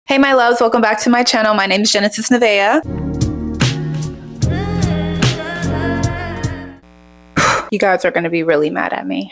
Hey my loves, welcome back to my channel. My name is Genesis Nevaeh. You guys are going to be really mad at me.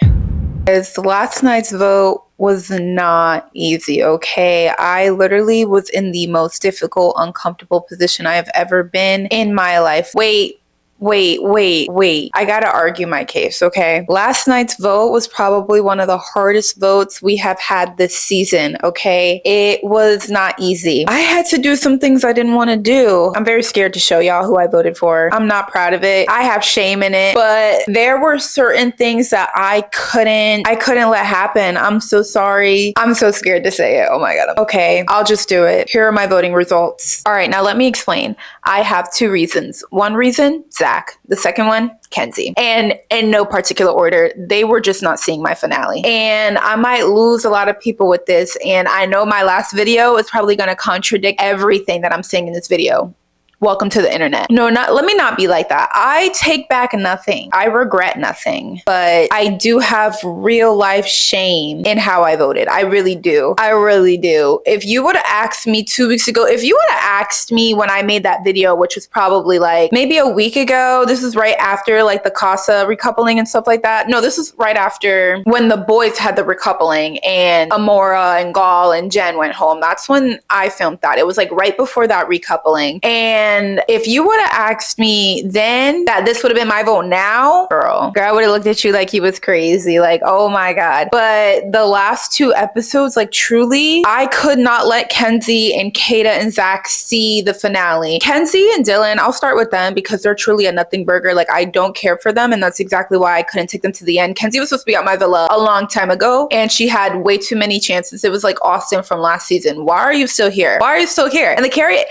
Because last night's vote was not easy, okay? I literally was in the most difficult, uncomfortable position I have ever been in my life. Wait. I gotta argue my case, okay? Last night's vote was probably one of the hardest votes we have had this season, okay? It was not easy. I had to do some things I didn't want to do. I'm very scared to show y'all who I voted for. I'm not proud of it. I have shame in it, but there were certain things that I couldn't let happen. I'm so sorry. I'm so scared to say it. Oh my God. Okay, I'll just do it. Here are my voting results. All right, now let me explain. I have two reasons. One reason, Zach. The second one, Kenzie. And in no particular order, they were just not seeing my finale. And I might lose a lot of people with this. And I know my last video is probably going to contradict everything that I'm saying in this video. Welcome to the internet. No, let me not be like that. I take back nothing. I regret nothing, but I do have real life shame in how I voted. I really do. I really do. If you would have asked me 2 weeks ago, if you would have asked me when I made that video, which was probably like maybe a week ago, this is right after like the Casa recoupling and stuff like that. No, this is right after when the boys had the recoupling and Amora and Gaul and Jen went home. That's when I filmed that. It was like right before that recoupling. And if you would have asked me then that this would have been my vote now, girl, I would have looked at you like you was crazy. Like, oh my God. But the last two episodes, like truly, I could not let Kenzie and Kata and Zach see the finale. Kenzie and Dylan, I'll start with them because they're truly a nothing burger. Like, I don't care for them. And that's exactly why I couldn't take them to the end. Kenzie was supposed to be at my villa a long time ago and she had way too many chances. It was like Austin from last season. Why are you still here? Why are you still here? And the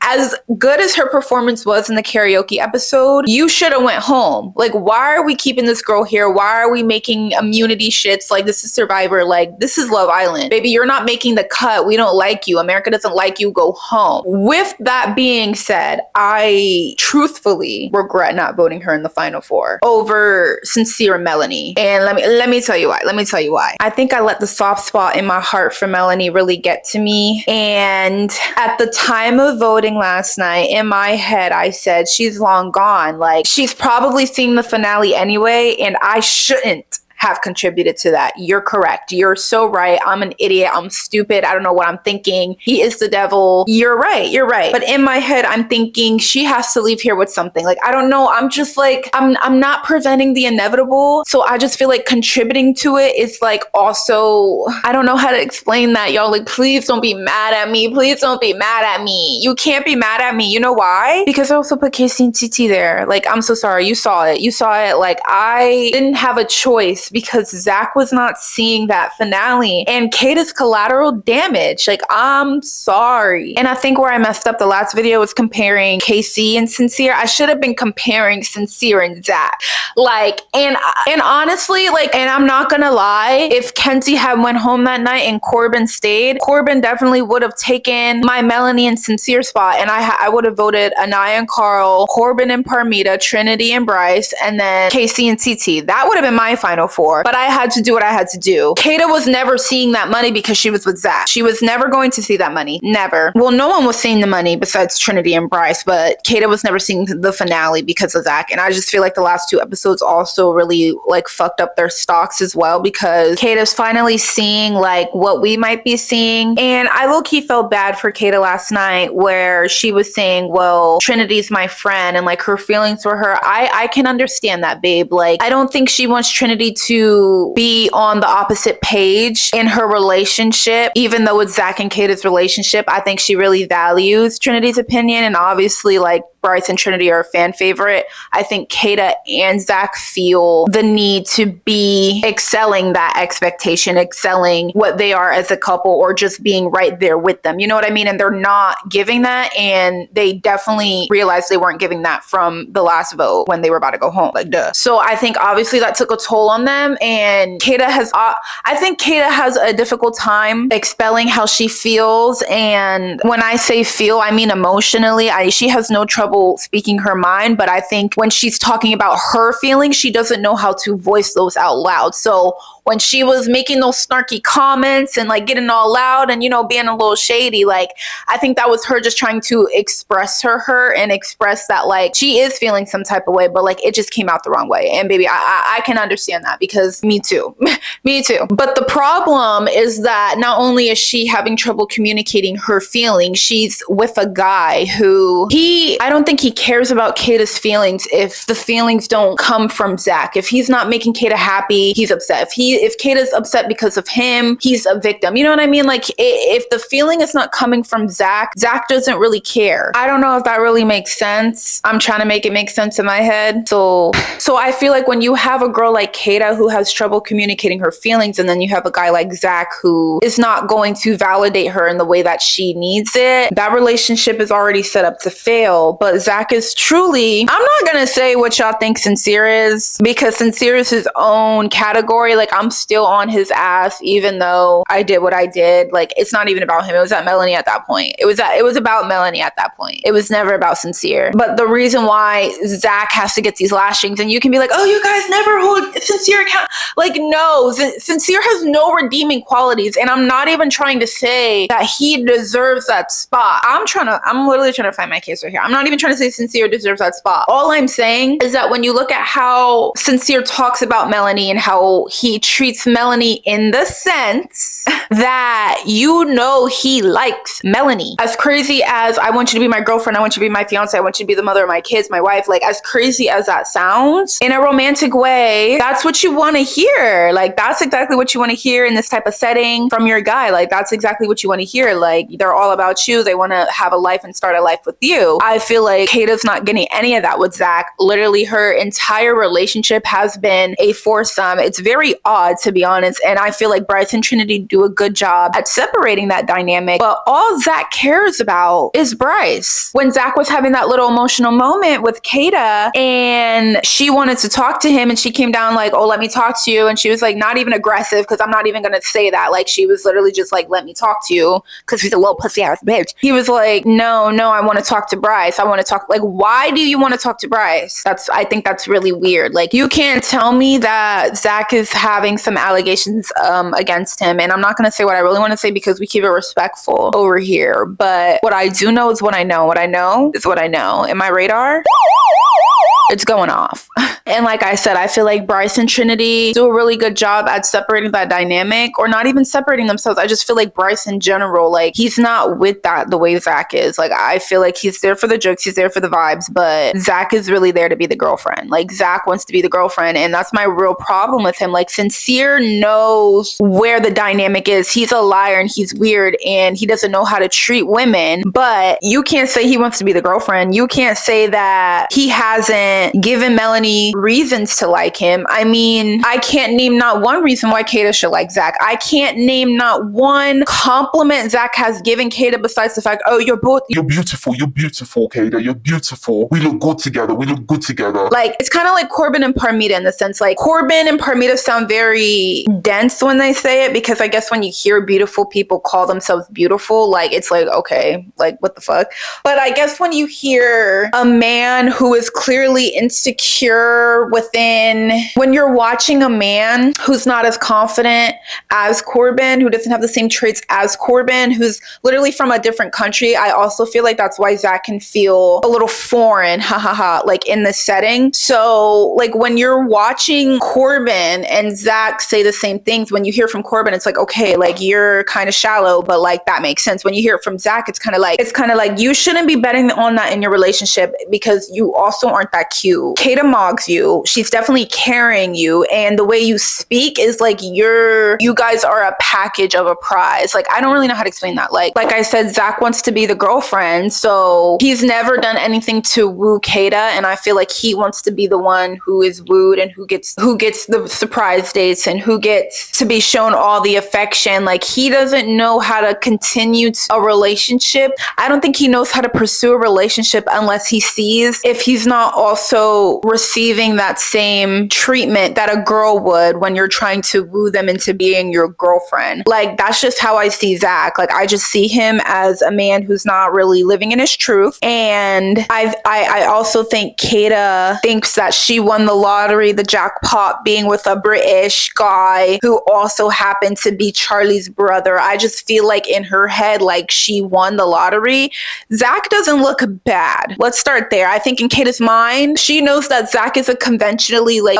as good as her performance was in the karaoke episode, you should have went home. Like, why are we keeping this girl here? Why are we making immunity shits? Like, this is Survivor. Like, this is Love Island. Baby, you're not making the cut. We don't like you. America doesn't like you. Go home. With that being said, I truthfully regret not voting her in the final four over Sincere and Melanie. And let me tell you why. Let me tell you why. I think I let the soft spot in my heart for Melanie really get to me. And at the time of voting last night, in my head I said she's long gone. Like, she's probably seeing the finale anyway, and I shouldn't have contributed to that. You're correct. You're so right. I'm an idiot. I'm stupid. I don't know what I'm thinking. He is the devil. You're right. You're right. But in my head, I'm thinking she has to leave here with something. Like, I don't know. I'm just like, I'm not preventing the inevitable. So I just feel like contributing to it is like also, I don't know how to explain that, y'all. Like, please don't be mad at me. Please don't be mad at me. You can't be mad at me. You know why? Because I also put Casey and Titi there. Like, I'm so sorry. You saw it. You saw it. Like, I didn't have a choice because Zach was not seeing that finale and Kata's collateral damage. Like, I'm sorry. And I think where I messed up the last video was comparing Casey and Sincere. I should have been comparing Sincere and Zach. Like, and honestly, like, and I'm not gonna lie, if Kenzie had went home that night and Corbin stayed, Corbin definitely would have taken my Melanie and Sincere spot, and I would have voted Anaya and Carl, Corbin and Parmita, Trinity and Bryce, and then Casey and TT. That would have been my final four. But I had to do what I had to do. Kata was never seeing that money because she was with Zach. She was never going to see that money. Never. Well, no one was seeing the money besides Trinity and Bryce, but Kata was never seeing the finale because of Zach. And I just feel like the last two episodes also really like fucked up their stocks as well, because Kata's finally seeing like what we might be seeing. And I low-key felt bad for Kata last night where she was saying, well, Trinity's my friend, and like her feelings for her. I can understand that, babe. Like, I don't think she wants Trinity to be on the opposite page in her relationship, even though it's Zach and Kata's relationship. I think she really values Trinity's opinion, and obviously like Bryce and Trinity are a fan favorite. I think Kata and Zach feel the need to be excelling that expectation, excelling what they are as a couple, or just being right there with them. You know what I mean? And they're not giving that, and they definitely realized they weren't giving that from the last vote when they were about to go home. Like, duh. So I think obviously that took a toll on them, and I think Kata has a difficult time expelling how she feels. And when I say feel, I mean emotionally. She has no trouble speaking her mind, but I think when she's talking about her feelings, she doesn't know how to voice those out loud. So when she was making those snarky comments and like getting all loud and, you know, being a little shady, like I think that was her just trying to express her hurt and express that like she is feeling some type of way, but like it just came out the wrong way. And baby, I can understand that because me too. Me too. But the problem is that not only is she having trouble communicating her feelings, she's with a guy who I don't think he cares about Kata's feelings if the feelings don't come from Zach. If he's not making Kata happy, he's upset. If Kata's upset because of him, he's a victim. You know what I mean? Like if the feeling is not coming from Zach doesn't really care. I don't know if that really makes sense. I'm trying to make it make sense in my head. So I feel like when you have a girl like Kata who has trouble communicating her feelings, and then you have a guy like Zach who is not going to validate her in the way that she needs it, that relationship is already set up to fail. But Zach is truly, I'm not gonna say what y'all think Sincere is, because Sincere is his own category. Like I'm still on his ass even though I did what I did. Like it's not even about him. It was at Melanie at that point. It was about Melanie at that point. It was never about Sincere. But the reason why Zach has to get these lashings, and you can be like, oh, you guys never hold Sincere account. Like no, Sincere has no redeeming qualities, and I'm not even trying to say that he deserves that spot. I'm literally trying to find my case right here. I'm not even trying to say Sincere deserves that spot. All I'm saying is that when you look at how Sincere talks about Melanie and how he treats Melanie in the sense that you know he likes Melanie. As crazy as I want you to be my girlfriend, I want you to be my fiance, I want you to be the mother of my kids, my wife, like as crazy as that sounds, in a romantic way, that's what you want to hear. Like that's exactly what you want to hear in this type of setting from your guy. Like that's exactly what you want to hear. Like they're all about you. They want to have a life and start a life with you. I feel like Kata's not getting any of that with Zach. Literally her entire relationship has been a foursome. It's very odd, to be honest. And I feel like Bryce and Trinity do a good job at separating that dynamic. But all Zach cares about is Bryce. When Zach was having that little emotional moment with Kata and she wanted to talk to him and she came down like, oh, let me talk to you. And she was like, not even aggressive, because I'm not even going to say that. Like she was literally just like, let me talk to you because he's a little pussy ass bitch. He was like, no, I want to talk to Bryce. I want to talk. Like, why do you want to talk to Bryce? I think that's really weird. Like you can't tell me that Zach is having some allegations against him. And I'm not going to say what I really want to say because we keep it respectful over here. But what I do know is what I know. What I know is what I know. In my radar, it's going off. And like I said, I feel like Bryce and Trinity do a really good job at separating that dynamic, or not even separating themselves. I just feel like Bryce in general, like he's not with that the way Zach is. Like I feel like he's there for the jokes, he's there for the vibes, but Zach is really there to be the girlfriend. Like Zach wants to be the girlfriend, and that's my real problem with him. Like Sincere knows where the dynamic is. He's a liar and he's weird and he doesn't know how to treat women, but you can't say he wants to be the girlfriend. You can't say that he hasn't given Melanie reasons to like him. I mean, I can't name not one reason why Kata should like Zach. I can't name not one compliment Zach has given Kata besides the fact, oh, you're beautiful, Kata, you're beautiful. We look good together. Like, it's kind of like Corbin and Parmita in the sense, like, Corbin and Parmita sound very dense when they say it, because I guess when you hear beautiful people call themselves beautiful, like, it's like, okay, like, what the fuck? But I guess when you hear a man who is clearly insecure within, when you're watching a man who's not as confident as Corbin, who doesn't have the same traits as Corbin, who's literally from a different country, I also feel like that's why Zach can feel a little foreign, like in this setting. So like when you're watching Corbin and Zach say the same things, when you hear from Corbin, it's like, okay, like you're kind of shallow, but like that makes sense. When you hear it from Zach, it's kind of like you shouldn't be betting on that in your relationship because you also aren't that cute. Kata mogs you. She's definitely carrying you. And the way you speak is like you guys are a package of a prize. Like, I don't really know how to explain that. Like I said, Zach wants to be the girlfriend. So he's never done anything to woo Kata. And I feel like he wants to be the one who is wooed and who gets the surprise dates and who gets to be shown all the affection. Like, he doesn't know how to continue a relationship. I don't think he knows how to pursue a relationship unless he sees if he's not also also receiving that same treatment that a girl would when you're trying to woo them into being your girlfriend. Like, that's just how I see Zach. Like, I just see him as a man who's not really living in his truth. And I also think Kata thinks that she won the lottery, the jackpot, being with a British guy who also happened to be Charlie's brother. I just feel like in her head, like, she won the lottery. Zach doesn't look bad. Let's start there. I think in Kata's mind, she knows that Zach is a conventionally, like,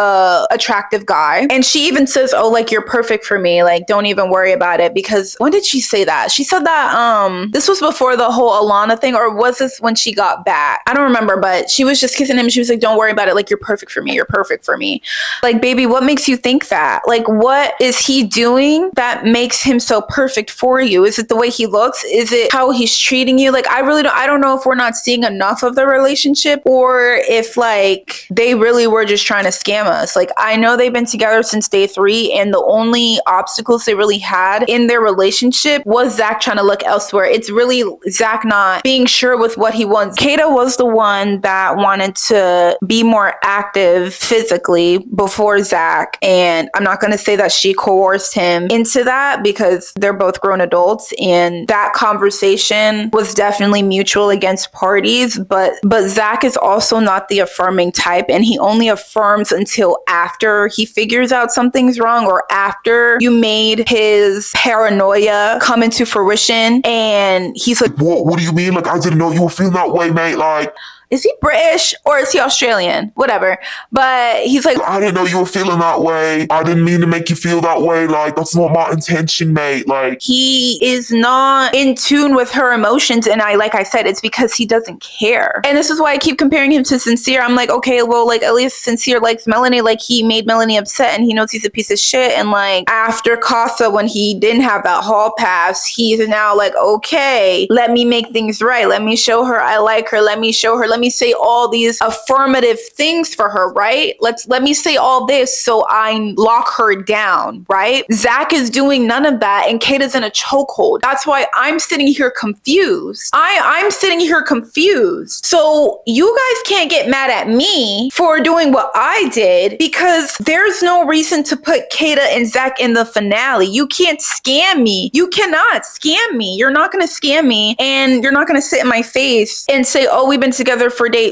attractive guy. And she even says, oh, like, you're perfect for me. Like, don't even worry about it. Because when did she say that? She said that, this was before the whole Alana thing, or was this when she got back? I don't remember, but she was just kissing him. She was like, don't worry about it. Like, you're perfect for me. You're perfect for me. Like, baby, what makes you think that? Like, what is he doing that makes him so perfect for you? Is it the way he looks? Is it how he's treating you? Like, I don't know if we're not seeing enough of the relationship, or if, like, they really were just trying to scam us. Like, I know they've been together since day 3, and the only obstacles they really had in their relationship was Zach trying to look elsewhere. It's really Zach not being sure with what he wants. Kata was the one that wanted to be more active physically before Zach, and I'm not going to say that she coerced him into that, because they're both grown adults, and that conversation was definitely mutual against parties. But Zach is also not the affirming type, and he only affirms until after he figures out something's wrong, or after you made his paranoia come into fruition. And he's like, what do you mean? Like, I didn't know you were feeling that way, mate. Like, is he British or is he Australian? Whatever. But he's like, I didn't know you were feeling that way. I didn't mean to make you feel that way. Like, that's not my intention, mate. Like, he is not in tune with her emotions. And like I said, it's because he doesn't care. And this is why I keep comparing him to Sincere. I'm like, okay, well, like, at least Sincere likes Melanie. Like, he made Melanie upset, and he knows he's a piece of shit. And like, after Casa, when he didn't have that hall pass, he's now like, okay, let me make things right. Let me show her I like her. Let me show her. Let me say all these affirmative things for her, right? Let me say all this so I lock her down, right? Zach is doing none of that, and Kata's in a chokehold. That's why I'm sitting here confused. I'm sitting here confused. So you guys can't get mad at me for doing what I did, because there's no reason to put Kata and Zach in the finale. You can't scam me. You cannot scam me. You're not going to scam me, and you're not going to sit in my face and say, oh, we've been together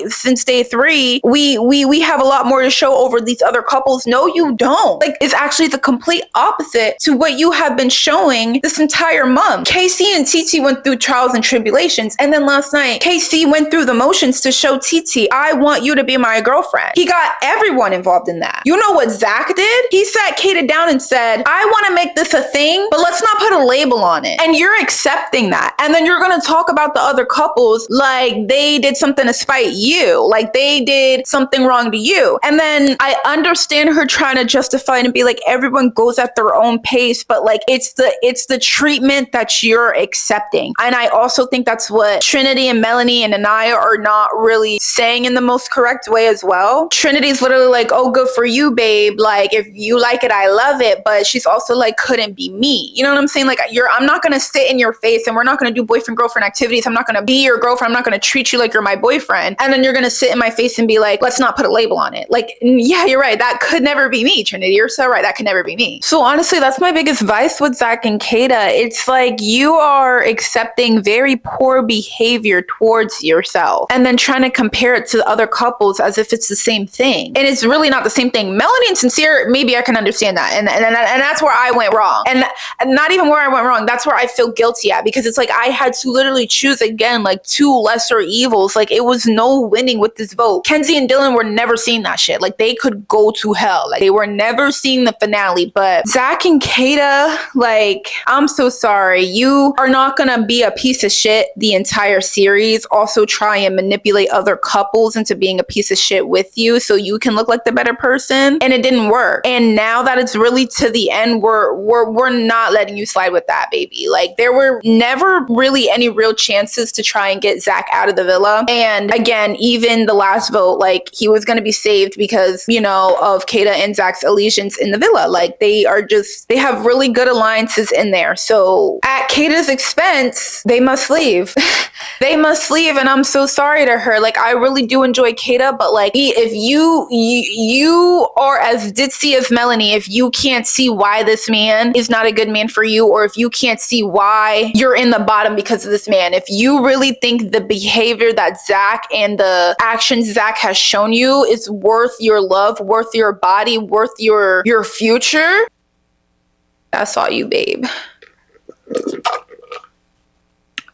since day 3. We have a lot more to show over these other couples. No, you don't. Like, it's actually the complete opposite to what you have been showing this entire month. KC and TT went through trials and tribulations, and then last night KC went through the motions to show TT, I want you to be my girlfriend. He got everyone involved in that. You know what Zach did? He sat Kata down and said, I want to make this a thing, but let's not put a label on it. And you're accepting that. And then you're going to talk about the other couples like they did something to spite you, like they did something wrong to you. And then I understand her trying to justify it and be like, everyone goes at their own pace, but like, it's the treatment that you're accepting. And I also think that's what Trinity and Melanie and Anaya are not really saying in the most correct way as well. Trinity's literally like, oh, good for you, babe. Like, if you like it, I love it. But she's also like, couldn't be me. You know what I'm saying? Like, I'm not going to sit in your face, and we're not going to do boyfriend-girlfriend activities. I'm not going to be your girlfriend. I'm not going to treat you like you're my boyfriend. And then you're going to sit in my face and be like, let's not put a label on it. Like, yeah, you're right. That could never be me, Trinity. You're so right. That could never be me. So honestly, that's my biggest vice with Zach and Kata. It's like, you are accepting very poor behavior towards yourself and then trying to compare it to other couples as if it's the same thing. And it's really not the same thing. Melanie and Sincere, maybe I can understand that. And that's where I went wrong. And not even where I went wrong. That's where I feel guilty at, because it's like, I had to literally choose again, like, two lesser evils. Like, it was no winning with this vote. Kenzie and Dylan were never seeing that shit. Like, they could go to hell. Like, they were never seeing the finale. But Zach and Kata, like, I'm so sorry. You are not gonna be a piece of shit the entire series. Also try and manipulate other couples into being a piece of shit with you so you can look like the better person. And it didn't work. And now that it's really to the end, we're not letting you slide with that, baby. Like, there were never really any real chances to try and get Zach out of the villa. And And again, even the last vote, like he was going to be saved because, you know, of Kata and Zach's allegiance in the villa. Like they have really good alliances in there. So at Kata's expense, they must leave. They must leave. And I'm so sorry to her. Like I really do enjoy Kata, but like if you are as ditzy as Melanie, if you can't see why this man is not a good man for you, or if you can't see why you're in the bottom because of this man, if you really think the behavior that Zach and the actions Zach has shown you is worth your love, worth your body, worth your future, that's all you, babe.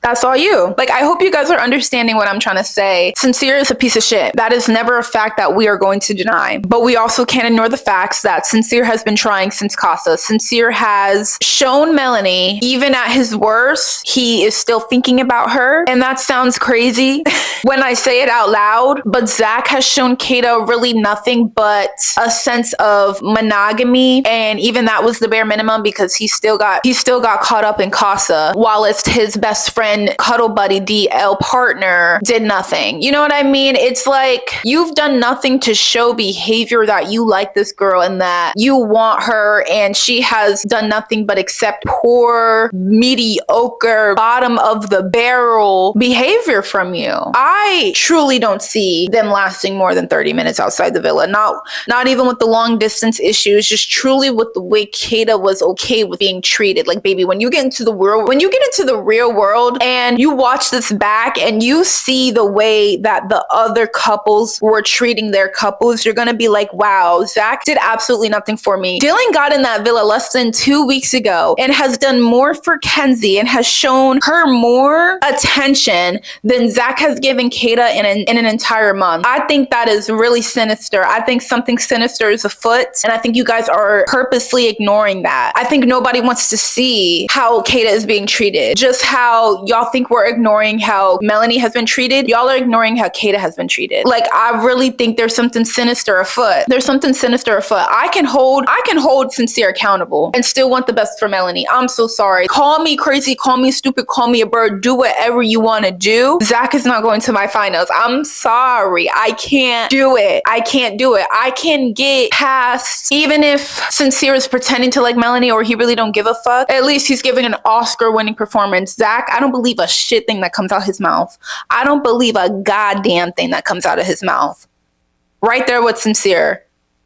That's all you. Like, I hope you guys are understanding what I'm trying to say. Sincere is a piece of shit. That is never a fact that we are going to deny. But we also can't ignore the facts that Sincere has been trying since Casa. Sincere has shown Melanie, even at his worst, he is still thinking about her. And that sounds crazy when I say it out loud. But Zach has shown Kata really nothing but a sense of monogamy. And even that was the bare minimum because he still got caught up in Casa, while it's his best friend, cuddle buddy, DL partner did nothing. You know what I mean? It's like you've done nothing to show behavior that you like this girl and that you want her, and she has done nothing but accept poor, mediocre, bottom of the barrel behavior from you. I truly don't see them lasting more than 30 minutes outside the villa. Not even with the long distance issues, just truly with the way Kata was okay with being treated. Like, baby, when you get into the real world and you watch this back and you see the way that the other couples were treating their couples, you're gonna be like, wow, Zach did absolutely nothing for me. Dylan got in that villa less than 2 weeks ago and has done more for Kenzie and has shown her more attention than Zach has given Kata in an entire month. I think that is really sinister. I think something sinister is afoot, and I think you guys are purposely ignoring that. I think nobody wants to see how Kata is being treated. Just how y'all think we're ignoring how Melanie has been treated, y'all are ignoring how Kata has been treated. Like, I really think there's something sinister afoot. I can hold Sincere accountable and still want the best for Melanie. I'm so sorry. Call me crazy, call me stupid, call me a bird, do whatever you want to do. Zach is not going to my finals. I'm sorry. I can't do it. I can get past, even if Sincere is pretending to like Melanie or he really don't give a fuck, at least he's giving an Oscar-winning performance. Zach, I don't believe a shit thing that comes out his mouth. I don't believe a goddamn thing that comes out of his mouth. Right there with Sincere.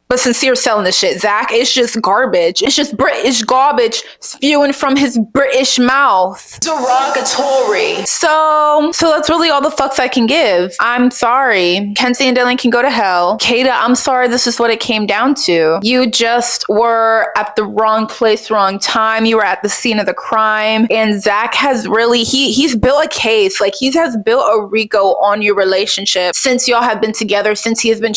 But Sincere's selling the shit. Zach, it's just garbage. It's just British garbage spewing from his British mouth. Derogatory. So that's really all the fucks I can give. I'm sorry. Kenzie and Dylan can go to hell. Kata, I'm sorry this is what it came down to. You just were at the wrong place, wrong time. You were at the scene of the crime. And Zach has really, he's built a case. Like, he has built a RICO on your relationship since y'all have been together, since he has been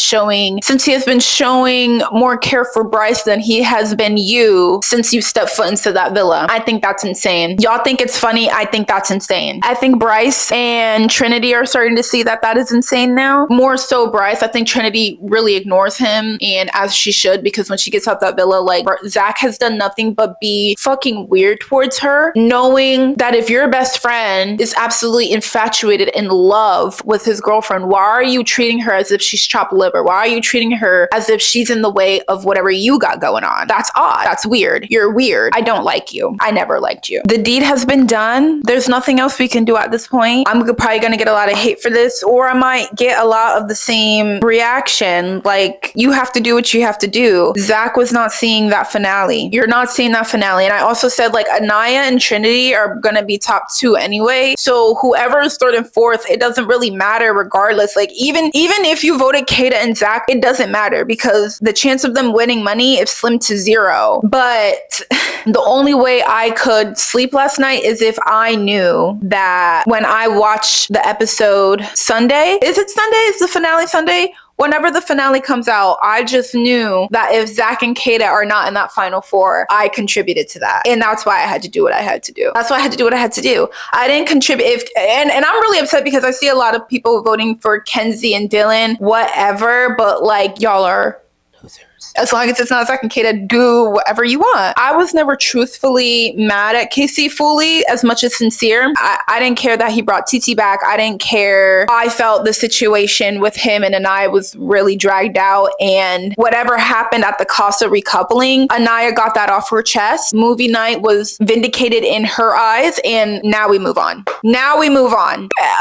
showing more care for Bryce than he has been you since you stepped foot into that villa. I think that's insane. Y'all think it's funny? I think that's insane. I think Bryce and Trinity are starting to see that is insane now. More so Bryce. I think Trinity really ignores him, and as she should, because when she gets out that villa, like, Zach has done nothing but be fucking weird towards her, knowing that if your best friend is absolutely infatuated in love with his girlfriend, why are you treating her as if she's chopped liver? Why are you treating her as if she's in the way of whatever you got going on? That's odd. That's weird. You're weird. I don't like you. I never liked you. The deed has been done. There's nothing else we can do at this point. I'm probably going to get a lot of hate for this, or I might get a lot of the same reaction. Like, you have to do what you have to do. Zach was not seeing that finale. You're not seeing that finale. And I also said, like, Anaya and Trinity are going to be top 2 anyway. So whoever is 3rd and 4th, it doesn't really matter regardless. Like, even if you voted Kata and Zach, it doesn't matter because the chance of them winning money is slim to 0. But the only way I could sleep last night is if I knew that when I watched the episode Sunday, is it Sunday? Is the finale Sunday? Whenever the finale comes out, I just knew that if Zach and Kata are not in that final 4, I contributed to that. And that's why I had to do what I had to do. I didn't contribute. And I'm really upset because I see a lot of people voting for Kenzie and Dylan, whatever, but like, y'all are losers. As long as it's not Zach and Kata, do whatever you want. I was never truthfully mad at Casey fully as much as sincere. I didn't care that he brought TT back. I didn't care. I felt the situation with him and Anaya was really dragged out, and whatever happened at the cost of recoupling, Anaya got that off her chest. Movie night was vindicated in her eyes, and now we move on.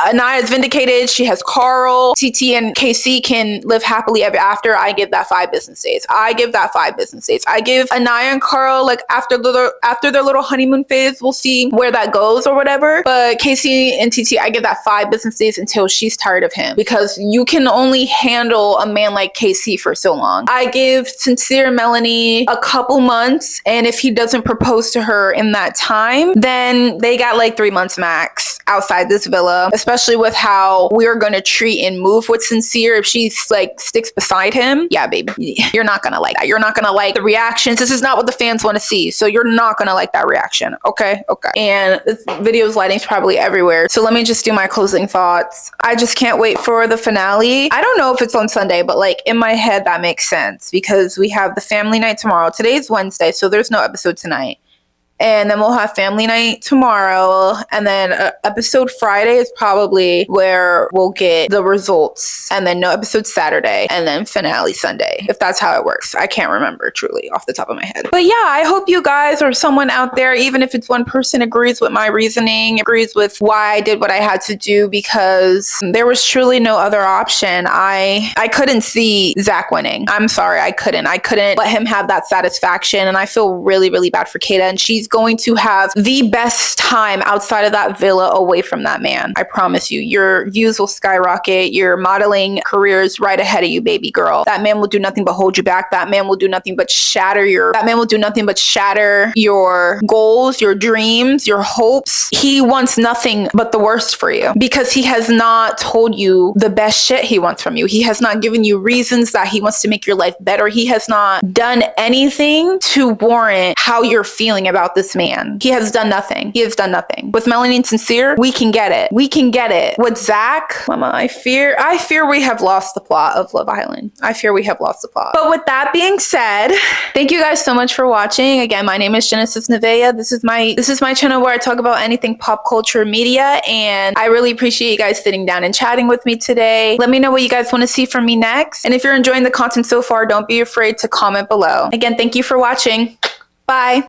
Anaya's vindicated. She has Carl. TT and KC can live happily ever after. I give that 5 business days. I give Anaya and Carl, like, after their little honeymoon phase, we'll see where that goes or whatever. But KC and TT, I give that 5 business days until she's tired of him, because you can only handle a man like KC for so long. I give sincere Melanie a couple months, and if he doesn't propose to her in that time, then they got like 3 months max outside this villa, especially with how we're gonna treat and move with Sincere. If she like sticks beside him, yeah, baby, you're not gonna like that. You're not gonna like the reactions. This is not what the fans want to see, so you're not gonna like that reaction. Okay. And this video's lighting's probably everywhere, so let me just do my closing thoughts. I just can't wait for the finale. I don't know if it's on Sunday, but like in my head that makes sense, because we have the family night tomorrow. Today's Wednesday, so there's no episode tonight. And then we'll have family night tomorrow. And then episode Friday is probably where we'll get the results. And then no episode Saturday. And then finale Sunday, if that's how it works. I can't remember truly off the top of my head. But yeah, I hope you guys or someone out there, even if it's one person, agrees with my reasoning, agrees with why I did what I had to do, because there was truly no other option. I couldn't see Zach winning. I'm sorry, I couldn't let him have that satisfaction. And I feel really, really bad for Kata. And she's going to have the best time outside of that villa away from that man. I promise you. Your views will skyrocket. Your modeling career is right ahead of you, baby girl. That man will do nothing but hold you back. That man will do nothing but shatter your goals, your dreams, your hopes. He wants nothing but the worst for you, because he has not told you the best shit he wants from you. He has not given you reasons that he wants to make your life better. He has not done anything to warrant how you're feeling about this man. He has done nothing. With Melanie and Sincere, we can get it. With Zach, mama, I fear we have lost the plot of Love Island. But with that being said, thank you guys so much for watching. Again, my name is Genesis Nevaeh. This is my channel where I talk about anything pop culture media, and I really appreciate you guys sitting down and chatting with me today. Let me know what you guys want to see from me next. And if you're enjoying the content so far, don't be afraid to comment below. Again, thank you for watching. Bye.